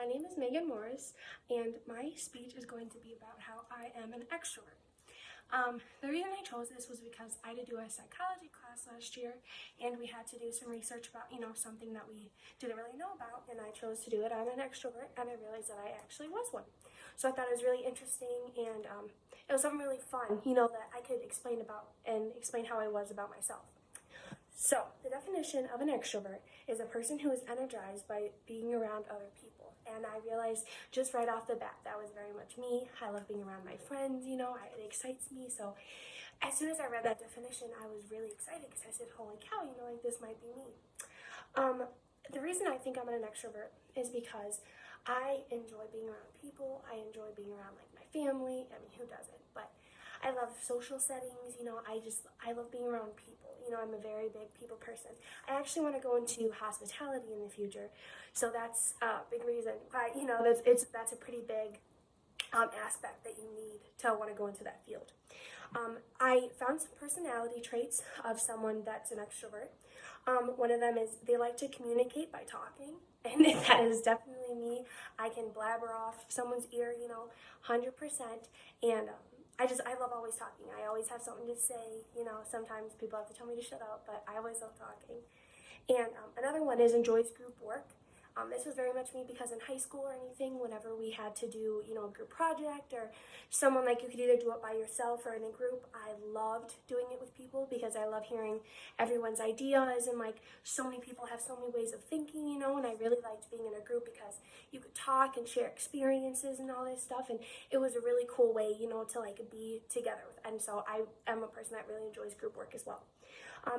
My name is Megan Morris, and my speech is going to be about how I am an extrovert. The reason I chose this was because I had to do a psychology class last year, and we had to do some research about, something that we didn't really know about, and I chose to do it. I'm an extrovert, and I realized that I actually was one. So I thought it was really interesting, and it was something really fun, that I could explain about and explain how I was about myself. So, the definition of an extrovert is a person who is energized by being around other people. And I realized just right off the bat that was very much me. I love being around my friends, it excites me. So, as soon as I read that definition, I was really excited because I said, holy cow, this might be me. The reason I think I'm an extrovert is because I enjoy being around people. I enjoy being around my family. I mean, who doesn't? But I love social settings, I love being around people. I'm a very big people person. I actually want to go into hospitality in the future. So that's a big reason why, that's a pretty big aspect that you need to want to go into that field. I found some personality traits of someone that's an extrovert. One of them is they like to communicate by talking, and that is definitely me. I can blabber off someone's ear, 100%, and I love always talking. I always have something to say, sometimes people have to tell me to shut up, but I always love talking. And another one is enjoys group work. This was very much me because in high school or anything, whenever we had to do, a group project or someone you could either do it by yourself or in a group, I loved doing it with people because I love hearing everyone's ideas and so many people have so many ways of thinking, and I really liked being in a group because you could talk and share experiences and all this stuff, and it was a really cool way, to be together with. And so I am a person that really enjoys group work as well.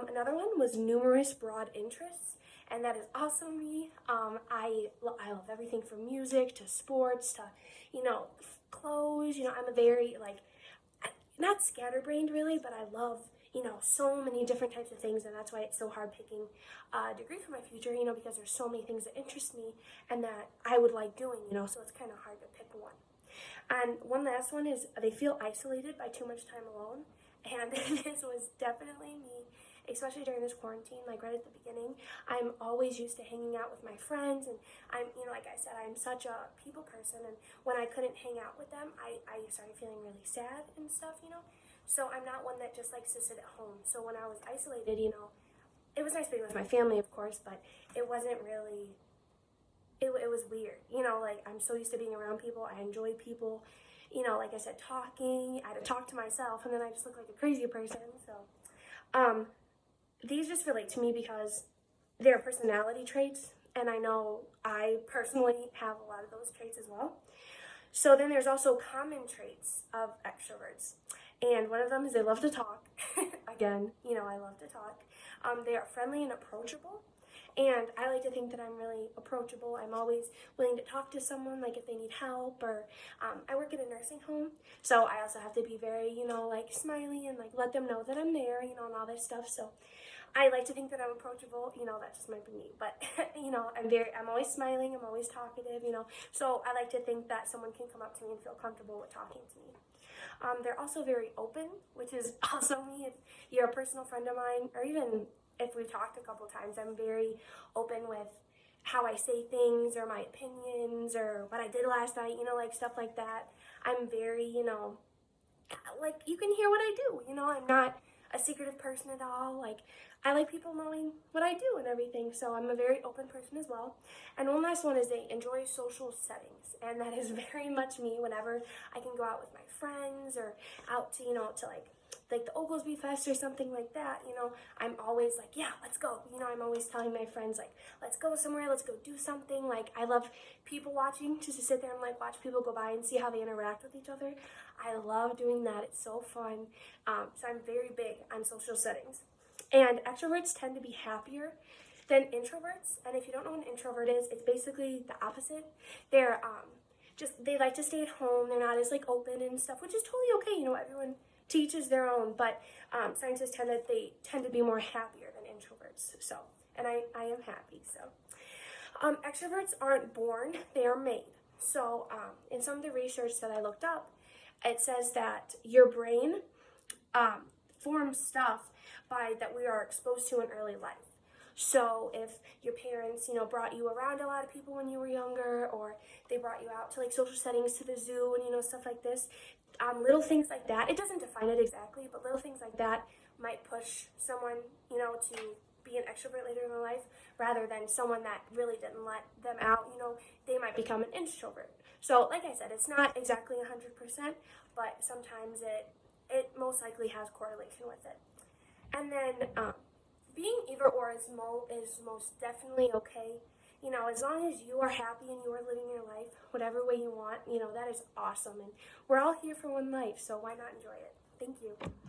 Another one was numerous broad interests. And that is also me. I love everything from music to sports to, clothes. I'm a very, not scatterbrained really, but I love, so many different types of things. And that's why it's so hard picking a degree for my future, because there's so many things that interest me and that I would like doing, so it's kind of hard to pick one. And one last one is they feel isolated by too much time alone. And this was definitely me, especially during this quarantine, right at the beginning. I'm always used to hanging out with my friends, and I'm, like I said, I'm such a people person, and when I couldn't hang out with them, I started feeling really sad and stuff, So I'm not one that just likes to sit at home. So when I was isolated, it was nice being with my family, of course, but it wasn't really, it was weird, I'm so used to being around people. I enjoy people, like I said, talking. I had to talk to myself, and then I just look like a crazy person, so, these just relate to me because they're personality traits, and I know I personally have a lot of those traits as well. So then there's also common traits of extroverts, and one of them is they love to talk. Again, I love to talk. They are friendly and approachable, and I like to think that I'm really approachable. I'm always willing to talk to someone, if they need help, or I work at a nursing home, so I also have to be very, smiley and let them know that I'm there, and all this stuff. So I like to think that I'm approachable, that just might be me, but, I'm always smiling, I'm always talkative, so I like to think that someone can come up to me and feel comfortable with talking to me. They're also very open, which is also me. If you're a personal friend of mine, or even if we've talked a couple times, I'm very open with how I say things, or my opinions, or what I did last night, stuff like that. I'm very, you can hear what I do, I'm not a secretive person at all. I like people knowing what I do and everything, so I'm a very open person as well. And one last one is they enjoy social settings, and that is very much me. Whenever I can go out with my friends or out to, to the Oglesby Fest or something like that, I'm always yeah, let's go. I'm always telling my friends, let's go somewhere, let's go do something. I love people watching, just to sit there and watch people go by and see how they interact with each other. I love doing that. It's so fun. So I'm very big on social settings. And extroverts tend to be happier than introverts. And if you don't know what an introvert is, it's basically the opposite. They're they like to stay at home. They're not as open and stuff, which is totally okay. Everyone teaches their own, but scientists they tend to be more happier than introverts. So, and I am happy. So, extroverts aren't born; they are made. So, in some of the research that I looked up, it says that your brain forms stuff that we are exposed to in early life. So if your parents, brought you around a lot of people when you were younger, extrovert, or they brought you out to like social settings, to the zoo, and stuff like this. Little things like that. It doesn't define it exactly, but little things like that might push someone, to be an extrovert later in their life, rather than someone that really didn't let them out. They might become an introvert. So, like I said, it's not exactly 100%, but sometimes it most likely has correlation with it. And then being either or is most definitely okay. As long as you are happy and you are living your life whatever way you want, that is awesome. And we're all here for one life, so why not enjoy it? Thank you.